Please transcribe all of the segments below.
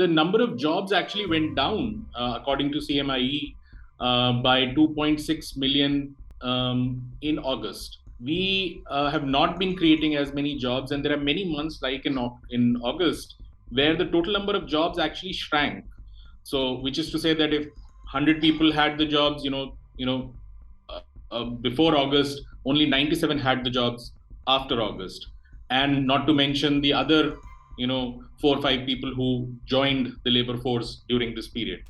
the number of jobs actually went down, according to CMIE, by 2.6 million in August. We have not been creating as many jobs, and there are many months like in August where the total number of jobs actually shrank. So, which is to say that if 100 people had the jobs, before August, only 97 had the jobs after August, and not to mention the other, 4 or 5 people who joined the labor force during this period.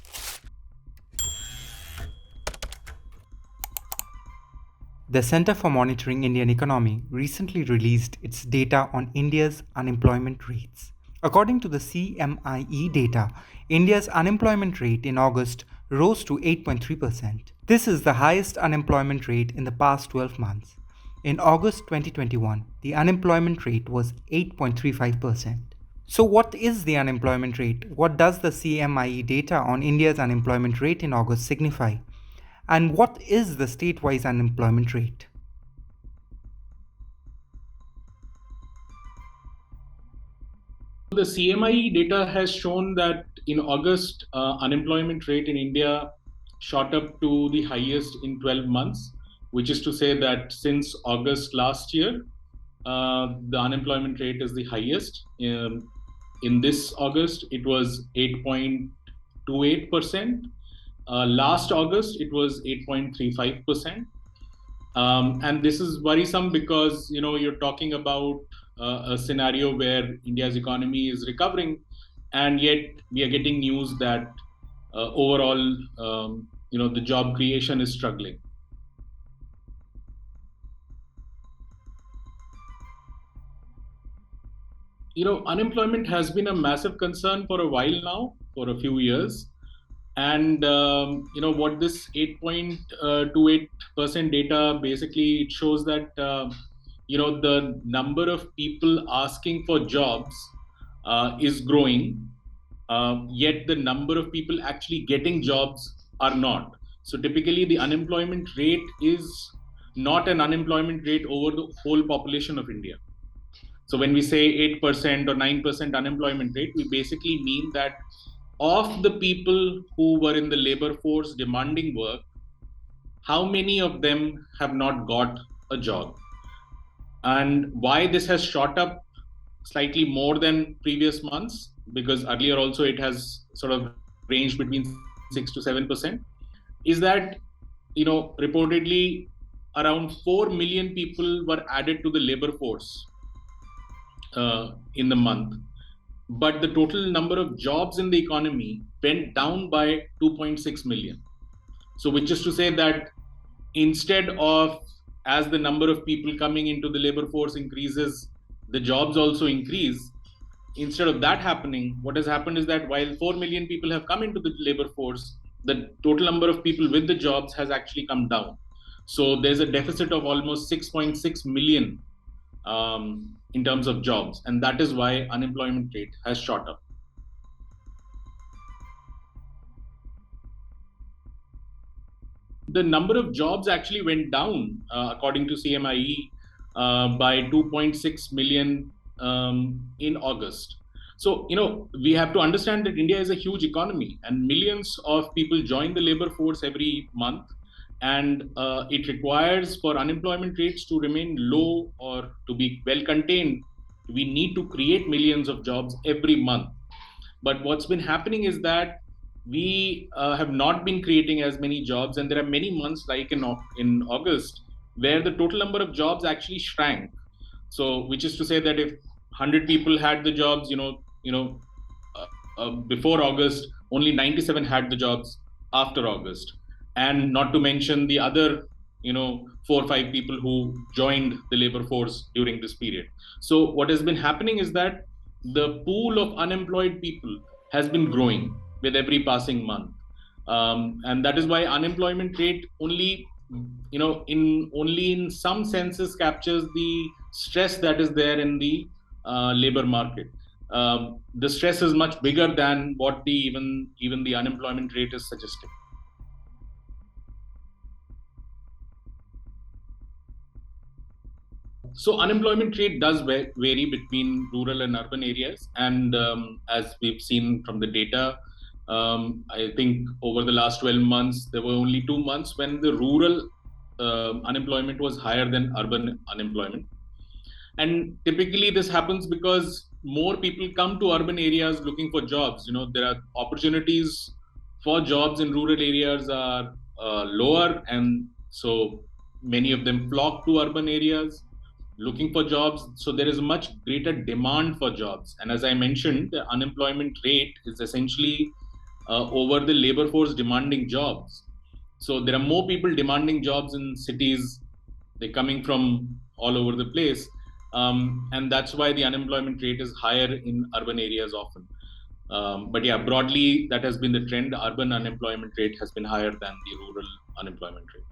The Center for Monitoring Indian Economy recently released its data on India's unemployment rates. According to the CMIE data, India's unemployment rate in August rose to 8.3%. This is the highest unemployment rate in the past 12 months. In August 2021, the unemployment rate was 8.35%. So, what is the unemployment rate? What does the CMIE data on India's unemployment rate in August signify? And what is the state-wise unemployment rate? The CMIE data has shown that in August, unemployment rate in India shot up to the highest in 12 months, which is to say that since August last year, the unemployment rate is the highest. In this August, it was 8.28%. Last August, it was 8.35%. And this is worrisome because you're talking about a scenario where India's economy is recovering, and yet we are getting news that overall, the job creation is struggling. Unemployment has been a massive concern for a while now, for a few years. And what this 8.28% data basically, it shows that the number of people asking for jobs is growing, yet the number of people actually getting jobs are not. So typically, the unemployment rate is not an unemployment rate over the whole population of India. So when we say 8% or 9% unemployment rate, we basically mean that of the people who were in the labor force demanding work, how many of them have not got a job? And why this has shot up slightly more than previous months, because earlier also it has sort of ranged between 6 to 7%, is that, reportedly around 4 million people were added to the labor force in the month, but the total number of jobs in the economy went down by 2.6 million. So, which is to say that instead of, as the number of people coming into the labor force increases, the jobs also increase. Instead of that happening, what has happened is that while 4 million people have come into the labor force, the total number of people with the jobs has actually come down. So there's a deficit of almost 6.6 million in terms of jobs, and that is why unemployment rate has shot up. The number of jobs actually went down, according to CMIE, by 2.6 million in August. So, we have to understand that India is a huge economy, and millions of people join the labor force every month. And it requires, for unemployment rates to remain low or to be well contained, we need to create millions of jobs every month. But what's been happening is that we have not been creating as many jobs, and there are many months like in August where the total number of jobs actually shrank. So, which is to say that if 100 people had the jobs, before August, only 97 had the jobs after August, and not to mention the other, 4 or 5 people who joined the labor force during this period. So, what has been happening is that the pool of unemployed people has been growing with every passing month, and that is why unemployment rate only, in some senses captures the stress that is there in the labor market. The stress is much bigger than what the even the unemployment rate is suggesting. So unemployment rate does vary between rural and urban areas, and as we've seen from the data, I think over the last 12 months there were only 2 months when the rural unemployment was higher than urban unemployment. And typically this happens because more people come to urban areas looking for jobs. There are opportunities for jobs in rural areas are lower, and so many of them flock to urban areas looking for jobs. So there is a much greater demand for jobs, and as I mentioned, the unemployment rate is essentially over the labor force demanding jobs. So there are more people demanding jobs in cities. They're coming from all over the place, and that's why the unemployment rate is higher in urban areas often. But yeah, broadly, that has been the trend. The urban unemployment rate has been higher than the rural unemployment rate.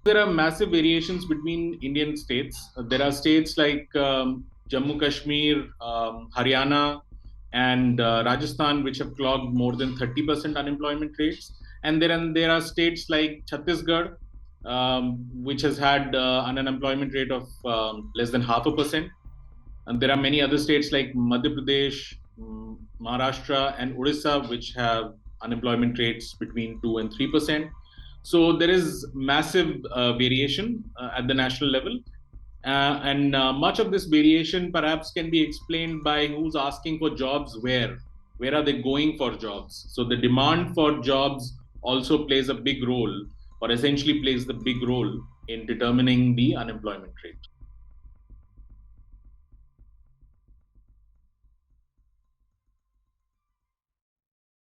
There are massive variations between Indian states. There are states like Jammu Kashmir, Haryana, and Rajasthan, which have clocked more than 30% unemployment rates. And there are states like Chhattisgarh, which has had an unemployment rate of less than 0.5%. And there are many other states like Madhya Pradesh, Maharashtra, and Odisha, which have unemployment rates between 2 and 3%. So there is massive variation at the national level. And much of this variation perhaps can be explained by who's asking for jobs where. Where are they going for jobs? So the demand for jobs also plays a big role, or essentially plays the big role in determining the unemployment rate.